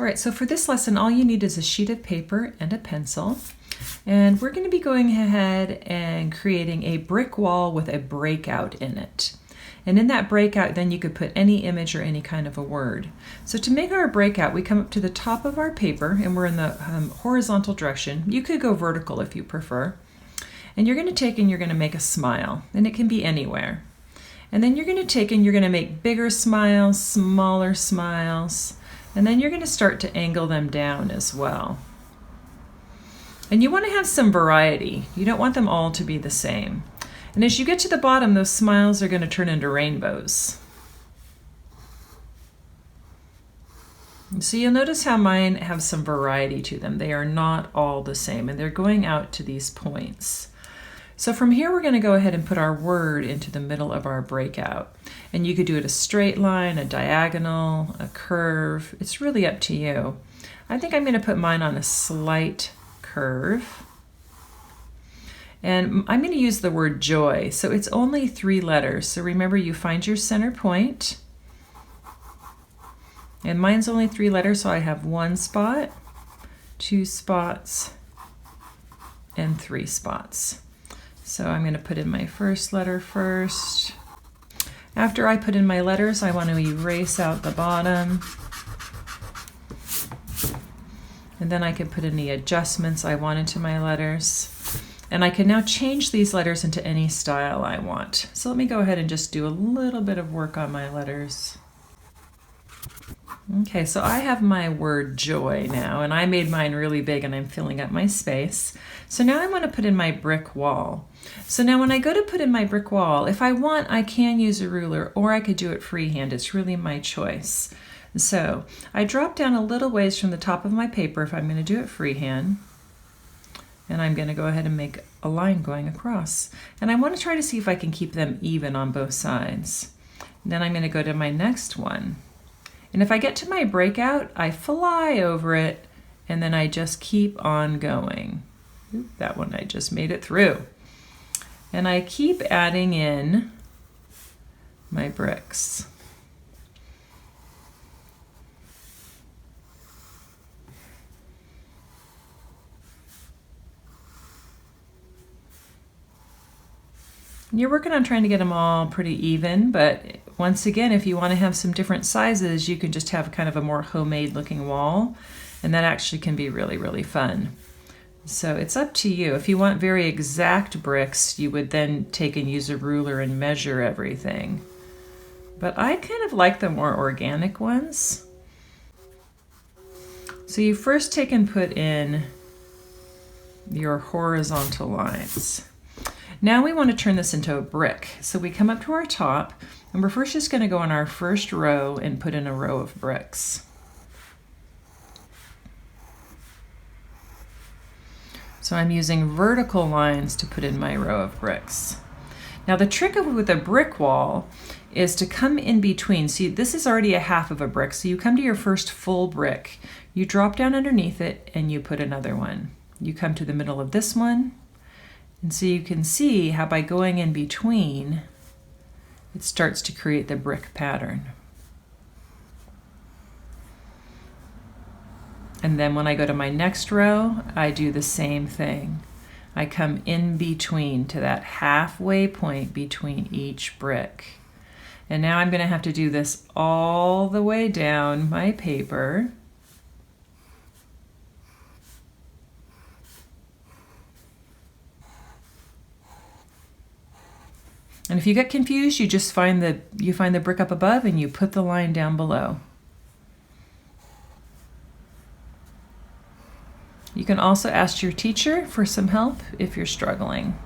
right, so for this lesson, all you need is a sheet of paper and a pencil. And we're going to be going ahead and creating a brick wall with a breakout in it. And in that breakout, then you could put any image or any kind of a word. So to make our breakout, we come up to the top of our paper and we're in the horizontal direction. You could go vertical if you prefer. And you're going to take and you're going to make a smile, and it can be anywhere. And then you're going to take and you're going to make bigger smiles, smaller smiles, and then you're going to start to angle them down as well. And you want to have some variety. You don't want them all to be the same. And as you get to the bottom, those smiles are going to turn into rainbows. So you'll notice how mine have some variety to them. They are not all the same, and they're going out to these points. So from here, we're going to go ahead and put our word into the middle of our breakout. And you could do it a straight line, a diagonal, a curve. It's really up to you. I think I'm going to put mine on a slight curve. And I'm going to use the word joy. So it's only 3 letters. So remember, you find your center point. And mine's only 3 letters, so I have 1 spot, 2 spots, and 3 spots. So I'm going to put in my first letter first. After I put in my letters, I want to erase out the bottom. And then I can put in the adjustments I want into my letters. And I can now change these letters into any style I want. So let me go ahead and just do a little bit of work on my letters. Okay, so I have my word joy now, and I made mine really big and I'm filling up my space. So now I want to put in my brick wall. So now when I go to put in my brick wall, if I want, I can use a ruler or I could do it freehand. It's really my choice. So I drop down a little ways from the top of my paper if I'm going to do it freehand. And I'm going to go ahead and make a line going across. And I want to try to see if I can keep them even on both sides. And then I'm going to go to my next one. And if I get to my breakout, I fly over it, and then I just keep on going. Oop, that one I just made it through. And I keep adding in my bricks. You're working on trying to get them all pretty even, but once again, if you want to have some different sizes, you can just have kind of a more homemade looking wall, and that actually can be really, really fun. So it's up to you. If you want very exact bricks, you would then take and use a ruler and measure everything. But I kind of like the more organic ones. So you first take and put in your horizontal lines. Now we want to turn this into a brick. So we come up to our top, and we're first just going to go on our first row and put in a row of bricks. So I'm using vertical lines to put in my row of bricks. Now the trick with a brick wall is to come in between. See, this is already a half of a brick, so you come to your first full brick. You drop down underneath it, and you put another one. You come to the middle of this one, and so you can see how by going in between, it starts to create the brick pattern. And then when I go to my next row, I do the same thing. I come in between to that halfway point between each brick. And now I'm going to have to do this all the way down my paper. And if you get confused, you just find the brick up above and you put the line down below. You can also ask your teacher for some help if you're struggling.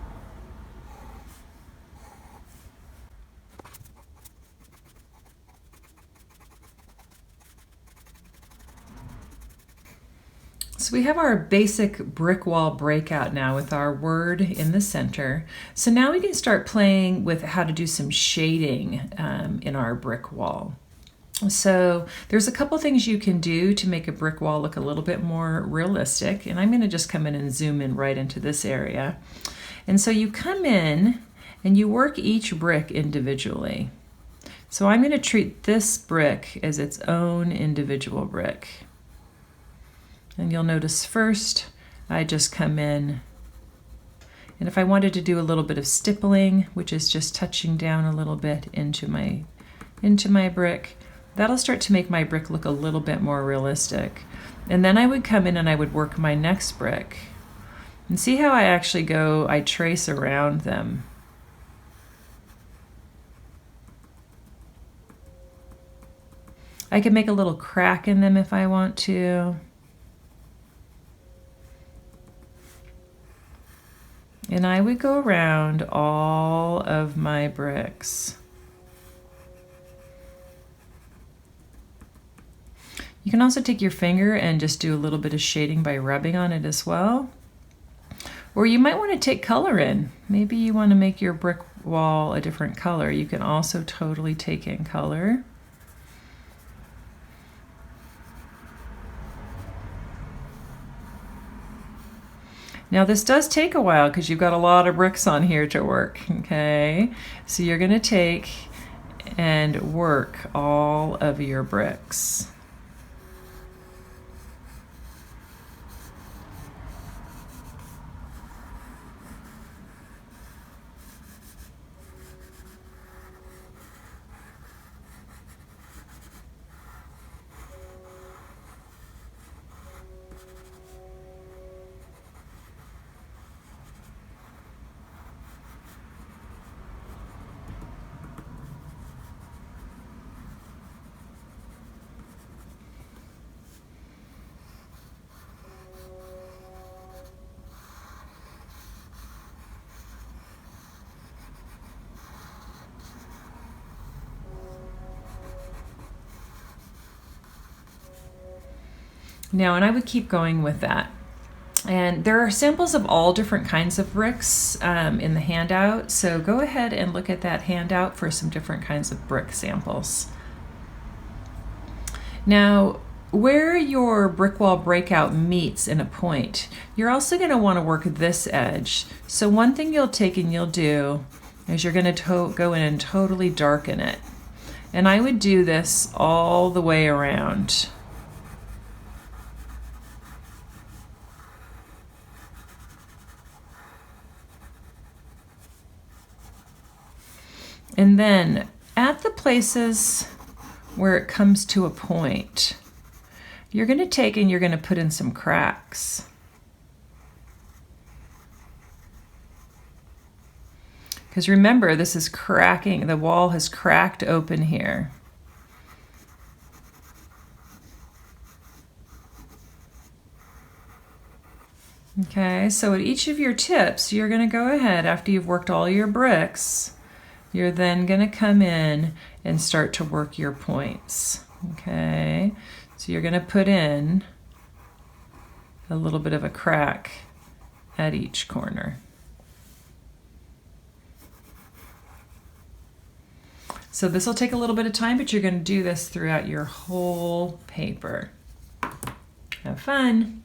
So we have our basic brick wall breakout now with our word in the center. So now we can start playing with how to do some shading in our brick wall. So there's a couple things you can do to make a brick wall look a little bit more realistic. And I'm going to just come in and zoom in right into this area. And so you come in and you work each brick individually. So I'm going to treat this brick as its own individual brick. And you'll notice first, I just come in, and if I wanted to do a little bit of stippling, which is just touching down a little bit into my brick, that'll start to make my brick look a little bit more realistic. And then I would come in and I would work my next brick. And see how I actually I trace around them. I can make a little crack in them if I want to. And I would go around all of my bricks. You can also take your finger and just do a little bit of shading by rubbing on it as well. Or you might want to take color in. Maybe you want to make your brick wall a different color. You can also totally take in color. Now this does take a while because you've got a lot of bricks on here to work, okay? So you're gonna take and work all of your bricks. Now, and I would keep going with that. And there are samples of all different kinds of bricks in the handout, so go ahead and look at that handout for some different kinds of brick samples. Now, where your brick wall breakout meets in a point, you're also going to want to work this edge. So one thing you'll take and you'll do is you're going to go in and totally darken it. And I would do this all the way around. And then at the places where it comes to a point, you're going to take and you're going to put in some cracks. Because remember, this is cracking, the wall has cracked open here. Okay, so at each of your tips, you're going to go ahead after you've worked all your bricks. You're then going to come in and start to work your points, okay? So you're going to put in a little bit of a crack at each corner. So this will take a little bit of time, but you're going to do this throughout your whole paper. Have fun.